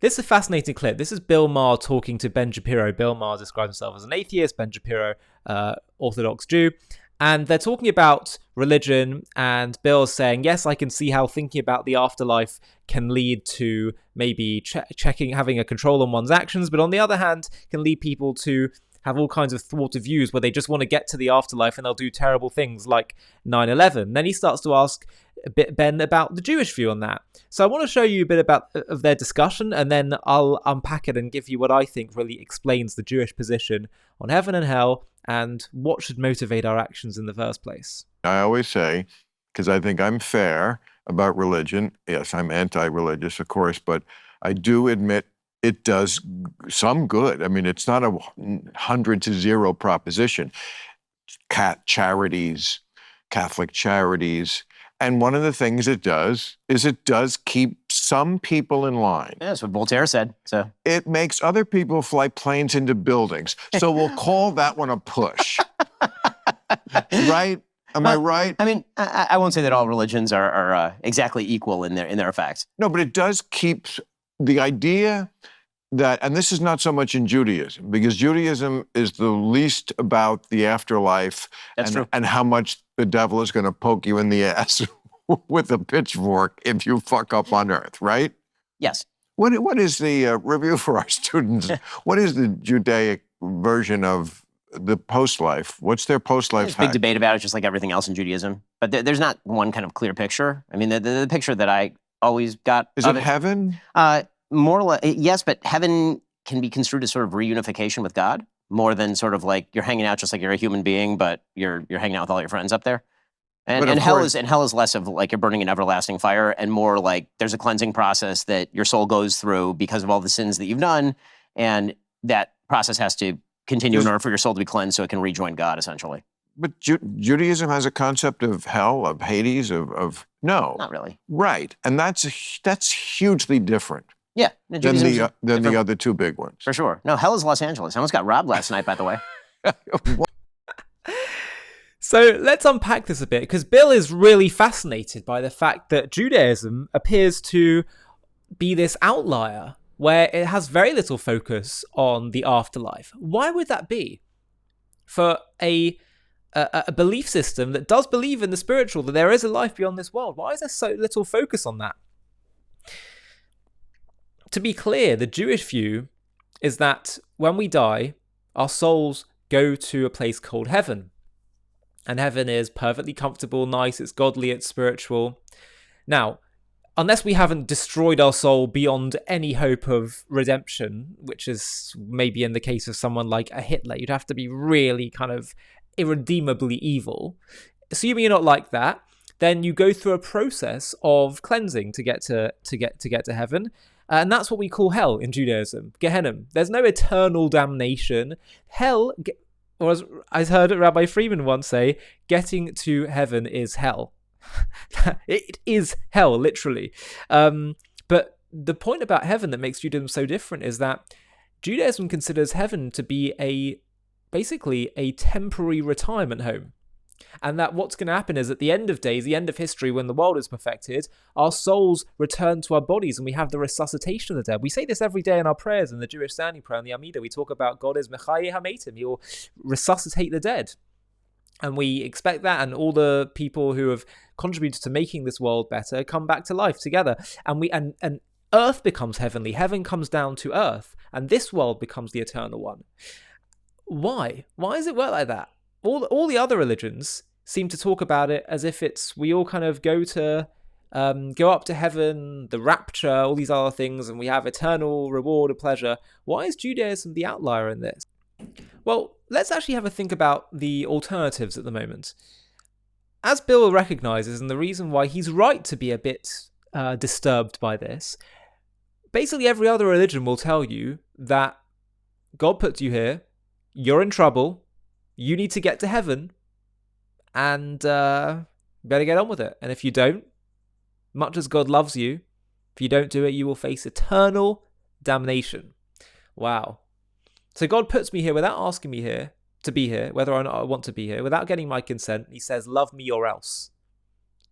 this is a fascinating clip. This is Bill Maher talking to Ben Shapiro. Bill Maher describes himself as an atheist, Ben Shapiro, Orthodox Jew. And they're talking about religion, and Bill's saying, yes, I can see how thinking about the afterlife can lead to maybe having a control on one's actions, but on the other hand, can lead people to have all kinds of thwarted views where they just want to get to the afterlife and they'll do terrible things like 9/11. Then he starts to ask Ben about the Jewish view on that. So I want to show you a bit of their discussion, and then I'll unpack it and give you what I think really explains the Jewish position on heaven and hell and what should motivate our actions in the first place. I always say, because I think I'm fair about religion, yes, I'm anti-religious, of course, but I do admit it does some good. I mean, it's not a 100-0 proposition. Charities, Catholic charities, and one of the things it does is it does keep some people in line. Yeah, that's what Voltaire said. So it makes other people fly planes into buildings. So we'll call that one a push. Right? Am I right? I mean, I won't say that all religions are exactly equal in their effects. No, but it does keep the idea that, and this is not so much in Judaism, because Judaism is the least about the afterlife and how much the devil is going to poke you in the ass with a pitchfork if you fuck up on earth, right? Yes. What is the review for our students? What is the Judaic version of the post-life? What's their post-life? There's a big debate about it, just like everything else in Judaism. But there's not one kind of clear picture. I mean, the picture that I always got is it heaven? More or less, yes, but heaven can be construed as sort of reunification with God, more than sort of like you're hanging out just like you're a human being, but you're hanging out with all your friends up there. And hell is less of like you're burning an everlasting fire, and more like there's a cleansing process that your soul goes through because of all the sins that you've done, and that process has to continue in order for your soul to be cleansed so it can rejoin God, essentially. But Judaism has a concept of hell, of Hades, of no, not really, right? And that's hugely different. Yeah, than the other two big ones. For sure. No, hell is Los Angeles. I almost got robbed last night, by the way. So let's unpack this a bit, because Bill is really fascinated by the fact that Judaism appears to be this outlier where it has very little focus on the afterlife. Why would that be? For a belief system that does believe in the spiritual, that there is a life beyond this world, why is there so little focus on that? To be clear, the Jewish view is that when we die, our souls go to a place called heaven. And heaven is perfectly comfortable, nice, it's godly, it's spiritual. Now, unless we haven't destroyed our soul beyond any hope of redemption, which is maybe in the case of someone like a Hitler, you'd have to be really kind of irredeemably evil. Assuming you're not like that, then you go through a process of cleansing to get to heaven. And that's what we call hell in Judaism, Gehenna. There's no eternal damnation. Hell, or as I heard Rabbi Freeman once say, getting to heaven is hell. It is hell, literally. But the point about heaven that makes Judaism so different is that Judaism considers heaven to be basically a temporary retirement home. And that what's going to happen is at the end of days, the end of history, when the world is perfected, our souls return to our bodies and we have the resuscitation of the dead. We say this every day in our prayers, in the Jewish standing prayer, in the Amidah. We talk about God is Mechaye HaMeitim. He will resuscitate the dead. And we expect that, and all the people who have contributed to making this world better come back to life together. And earth becomes heavenly. Heaven comes down to earth. And this world becomes the eternal one. Why? Why does it work like that? All the other religions seem to talk about it as if we all kind of go up to heaven, the rapture, all these other things, and we have eternal reward of pleasure. Why is Judaism the outlier in this? Well, let's actually have a think about the alternatives at the moment. As Bill recognizes, and the reason why he's right to be a bit disturbed by this, basically every other religion will tell you that God puts you here, you're in trouble, you need to get to heaven, and better get on with it. And if you don't, much as God loves you, if you don't do it, you will face eternal damnation. Wow. So God puts me here without asking me here to be here, whether or not I want to be here, without getting my consent. He says, love me or else.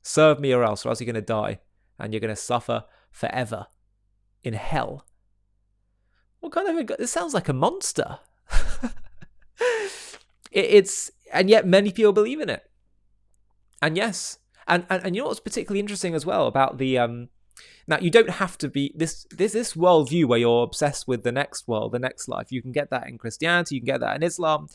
Serve me or else you're going to die, and you're going to suffer forever in hell. It sounds like a monster. And yet many people believe in it. And yes, and you know what's particularly interesting as well about the now you don't have to be this worldview where you're obsessed with the next world, the next life. You can get that in Christianity, you can get that in Islam.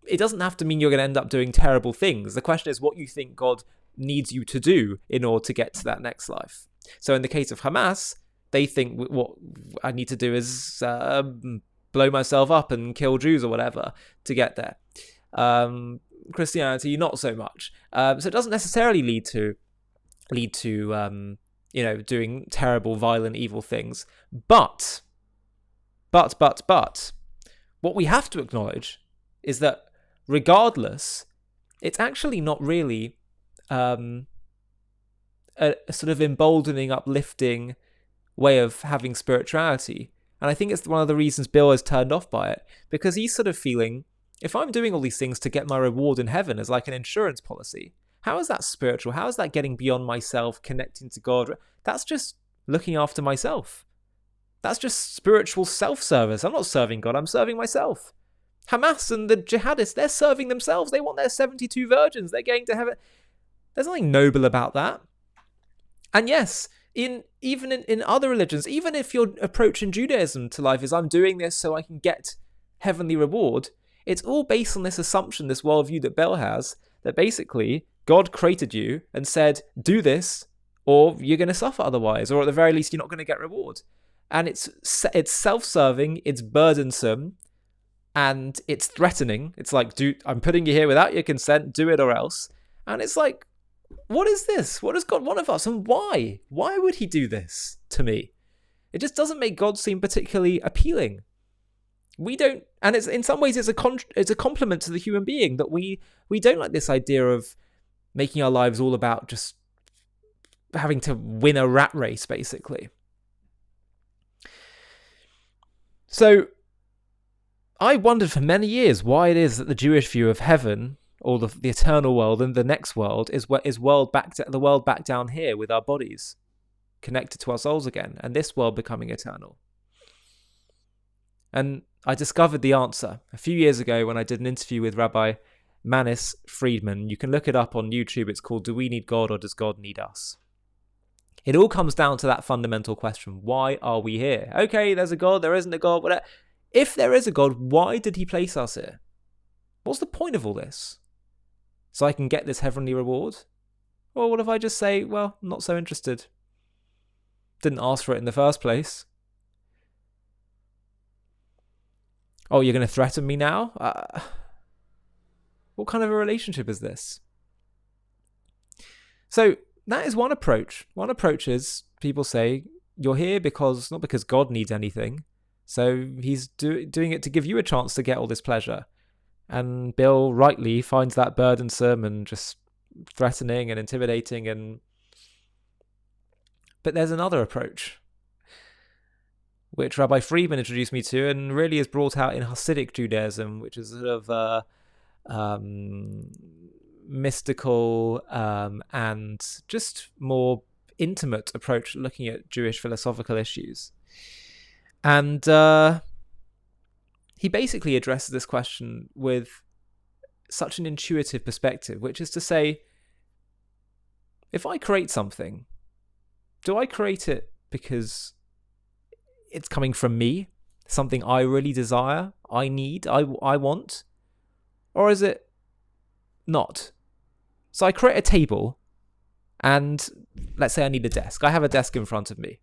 It doesn't have to mean you're going to end up doing terrible things. The question is what you think God needs you to do in order to get to that next life. So in the case of Hamas, they think what I need to do is blow myself up and kill Jews or whatever to get there. Christianity, not so much. So it doesn't necessarily lead to doing terrible, violent, evil things. But what we have to acknowledge is that regardless, it's actually not really a sort of emboldening, uplifting way of having spirituality. And I think it's one of the reasons Bill is turned off by it, because he's sort of feeling, if I'm doing all these things to get my reward in heaven as like an insurance policy, how is that spiritual? How is that getting beyond myself, connecting to God? That's just looking after myself. That's just spiritual self-service. I'm not serving God, I'm serving myself. Hamas and the jihadists, they're serving themselves. They want their 72 virgins. They're going to heaven. There's nothing noble about that. And yes, even in other religions, even if your approach in Judaism to life is I'm doing this so I can get heavenly reward, it's all based on this assumption, this worldview that Bell has, that basically God created you and said, do this or you're going to suffer otherwise, or at the very least, you're not going to get reward. And it's self-serving, it's burdensome, and it's threatening. It's like, I'm putting you here without your consent, do it or else. And it's like, what is this? What does God want of us? And why? Why would he do this to me? It just doesn't make God seem particularly appealing. We don't, and it's in some ways it's a compliment to the human being that we don't like this idea of making our lives all about just having to win a rat race, basically. So I wondered for many years why it is that the Jewish view of heaven, or the eternal world and the next world, is the world back down here with our bodies connected to our souls again, and this world becoming eternal. And I discovered the answer a few years ago when I did an interview with Rabbi Manis Friedman. You can look it up on YouTube. It's called Do We Need God or Does God Need Us? It all comes down to that fundamental question. Why are we here? Okay, there's a God, there isn't a God, whatever. If there is a God, why did he place us here? What's the point of all this? So I can get this heavenly reward? Or what if I just say, well, I'm not so interested. Didn't ask for it in the first place. Oh, you're going to threaten me now? What kind of a relationship is this? So that is one approach. One approach is people say, you're here not because God needs anything. So he's doing it to give you a chance to get all this pleasure. And Bill rightly finds that burdensome and just threatening and intimidating. But there's another approach, which Rabbi Friedman introduced me to and really is brought out in Hasidic Judaism, which is sort of mystical and just more intimate approach looking at Jewish philosophical issues. And he basically addresses this question with such an intuitive perspective, which is to say, if I create something, do I create it because it's coming from me, something I really desire, I need, I want, or is it not? So I create a table, and let's say I need a desk. I have a desk in front of me.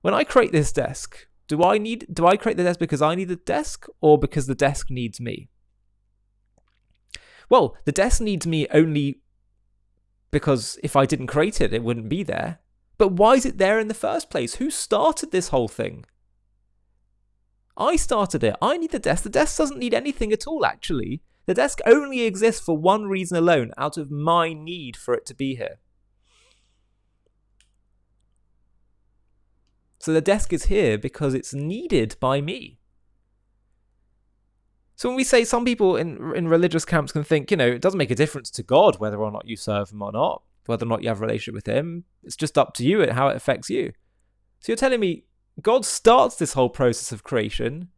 When I create this desk, do I create the desk because I need the desk, or because the desk needs me? Well, the desk needs me only because if I didn't create it, it wouldn't be there. But why is it there in the first place? Who started this whole thing? I started it. I need the desk. The desk doesn't need anything at all, actually. The desk only exists for one reason alone, out of my need for it to be here. So the desk is here because it's needed by me. So when we say some people in religious camps can think, it doesn't make a difference to God whether or not you serve him or not, whether or not you have a relationship with him. It's just up to you and how it affects you. So you're telling me God starts this whole process of creation,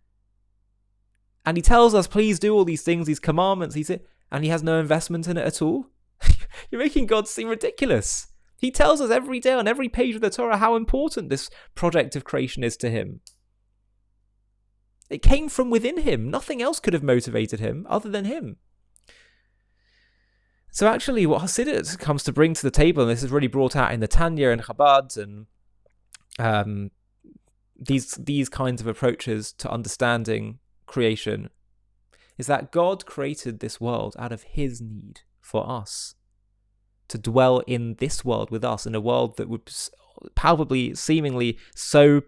and he tells us, please do all these things, these commandments, and he has no investment in it at all. You're making God seem ridiculous. He tells us every day on every page of the Torah how important this project of creation is to him. It came from within him. Nothing else could have motivated him other than him. So actually what Hasidut comes to bring to the table, and this is really brought out in the Tanya and Chabad and these kinds of approaches to understanding creation, is that God created this world out of his need for us to dwell in this world with us, in a world that would palpably, seemingly so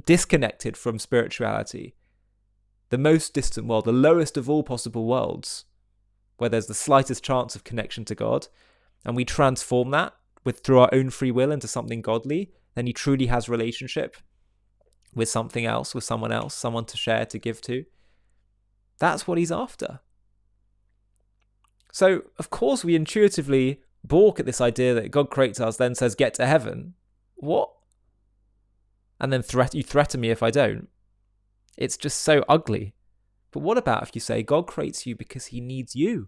disconnected from spirituality, the most distant world, the lowest of all possible worlds, where there's the slightest chance of connection to God, and we transform that through our own free will into something godly, then he truly has relationship with something else, with someone else, someone to share, to give to. That's what he's after. So, of course, we intuitively balk at this idea that God creates us, then says, get to heaven. What? And then you threaten me if I don't. It's just so ugly. But what about if you say God creates you because he needs you,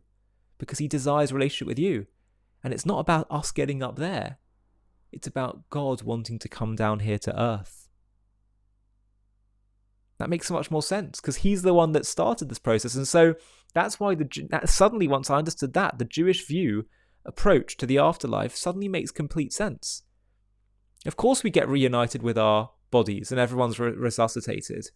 because he desires a relationship with you? And it's not about us getting up there. It's about God wanting to come down here to earth. That makes so much more sense, because he's the one that started this process. And so that's why suddenly, once I understood that, the Jewish view approach to the afterlife suddenly makes complete sense. Of course we get reunited with our bodies and everyone's resuscitated,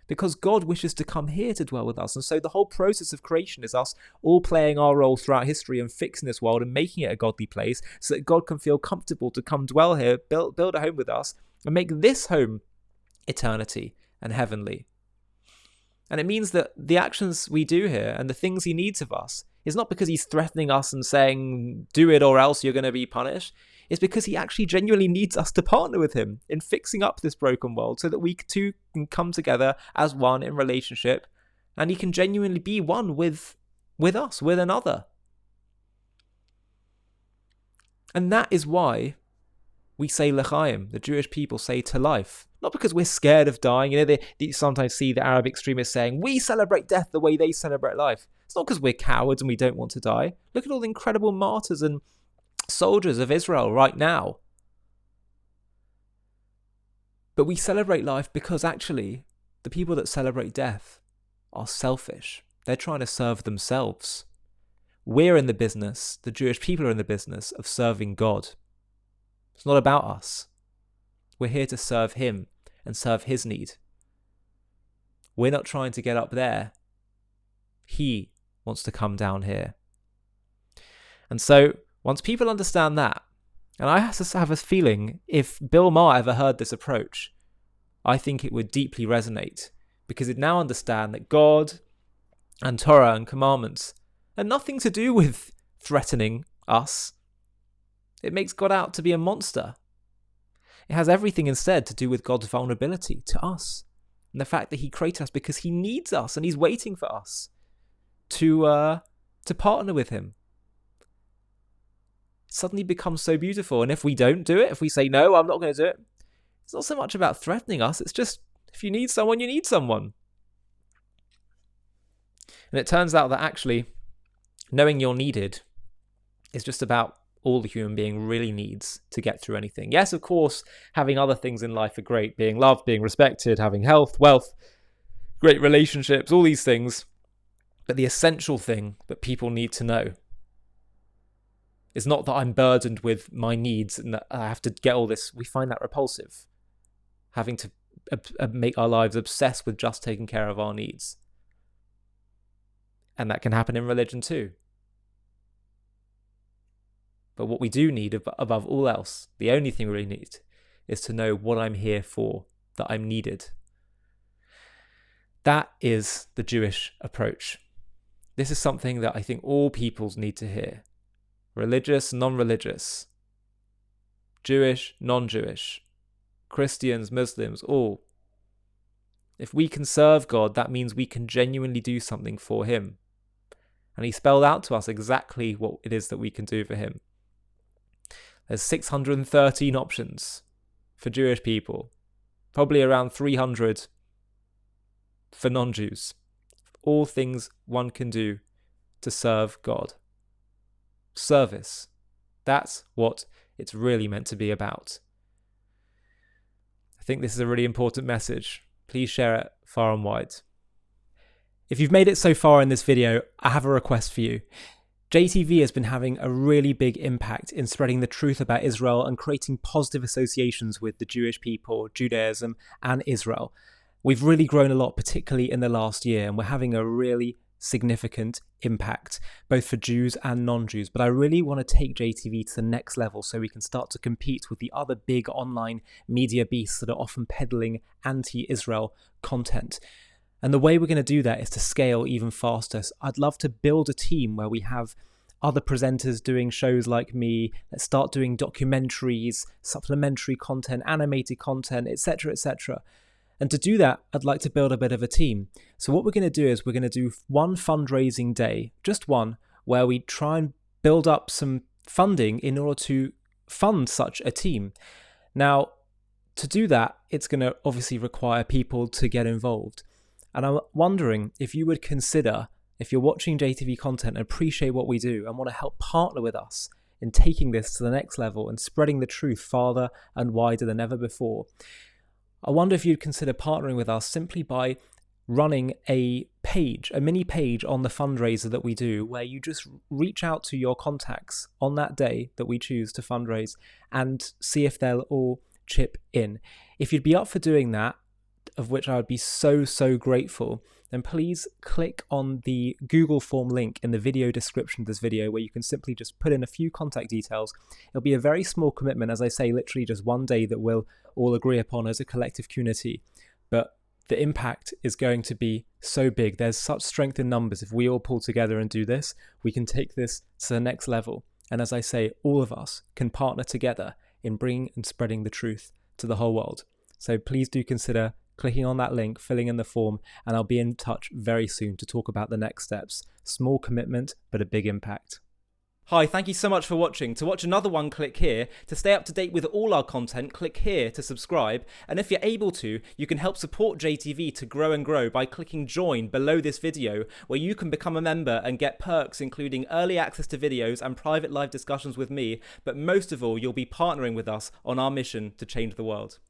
because God wishes to come here to dwell with us. And so the whole process of creation is us all playing our role throughout history and fixing this world and making it a godly place so that God can feel comfortable to come dwell here, build a home with us, and make this home eternity and heavenly. And it means that the actions we do here and the things he needs of us is not because he's threatening us and saying, do it or else you're going to be punished. It's because he actually genuinely needs us to partner with him in fixing up this broken world so that we too can come together as one in relationship, and he can genuinely be one with us, with another. And that is why we say l'chaim, the Jewish people say to life. Not because we're scared of dying. You know, they sometimes see the Arab extremists saying, we celebrate death the way they celebrate life. It's not because we're cowards and we don't want to die. Look at all the incredible martyrs and soldiers of Israel right now. But we celebrate life because actually the people that celebrate death are selfish. They're trying to serve themselves. We're in the business, the Jewish people are in the business of serving God. It's not about us. We're here to serve him and serve his need. We're not trying to get up there. He wants to come down here. And so once people understand that, and I have a feeling if Bill Maher ever heard this approach, I think it would deeply resonate, because it now understand that God and Torah and commandments are nothing to do with threatening us. It makes God out to be a monster. It has everything instead to do with God's vulnerability to us, and the fact that he created us because he needs us and he's waiting for us to partner with him. It suddenly becomes so beautiful. And if we don't do it, if we say, no, I'm not going to do it, it's not so much about threatening us. It's just, if you need someone, you need someone. And it turns out that actually knowing you're needed is just about all the human being really needs to get through anything. Yes, of course, having other things in life are great. Being loved, being respected, having health, wealth, great relationships, all these things. But the essential thing that people need to know is not that I'm burdened with my needs and that I have to get all this. We find that repulsive. Having to make our lives obsessed with just taking care of our needs. And that can happen in religion too. But what we do need above all else, the only thing we really need, is to know what I'm here for, that I'm needed. That is the Jewish approach. This is something that I think all peoples need to hear. Religious, non-religious, Jewish, non-Jewish, Christians, Muslims, all. If we can serve God, that means we can genuinely do something for him. And he spelled out to us exactly what it is that we can do for him. There's 613 options for Jewish people. probably around 300 for non-Jews. All things one can do to serve God. Service. That's what it's really meant to be about. I think this is a really important message. Please share it far and wide. If you've made it so far in this video, I have a request for you. JTV has been having a really big impact in spreading the truth about Israel and creating positive associations with the Jewish people, Judaism, and Israel. We've really grown a lot, particularly in the last year, and we're having a really significant impact, both for Jews and non-Jews. But I really want to take JTV to the next level so we can start to compete with the other big online media beasts that are often peddling anti-Israel content. And the way we're going to do that is to scale even faster. So I'd love to build a team where we have other presenters doing shows like me. Let's start doing documentaries, supplementary content, animated content, etc., etc. And to do that, I'd like to build a bit of a team. So what we're going to do is we're going to do one fundraising day, just one, where we try and build up some funding in order to fund such a team. Now, to do that, it's going to obviously require people to get involved. And I'm wondering if you would consider, if you're watching JTV content and appreciate what we do and want to help partner with us in taking this to the next level and spreading the truth farther and wider than ever before, I wonder if you'd consider partnering with us simply by running a mini page on the fundraiser that we do, where you just reach out to your contacts on that day that we choose to fundraise and see if they'll all chip in. If you'd be up for doing that, of which I would be so grateful, then please click on the Google form link in the video description of this video, where you can simply just put in a few contact details. It'll be a very small commitment, as I say, literally just one day that we'll all agree upon as a collective community. But the impact is going to be so big. There's such strength in numbers. If we all pull together and do this, we can take this to the next level. And as I say, all of us can partner together in bringing and spreading the truth to the whole world. So please do consider clicking on that link, filling in the form, and I'll be in touch very soon to talk about the next steps. Small commitment, but a big impact. Hi, thank you so much for watching. To watch another one, click here. To stay up to date with all our content, click here to subscribe. And if you're able to, you can help support JTV to grow and grow by clicking join below this video, where you can become a member and get perks including early access to videos and private live discussions with me. But most of all, you'll be partnering with us on our mission to change the world.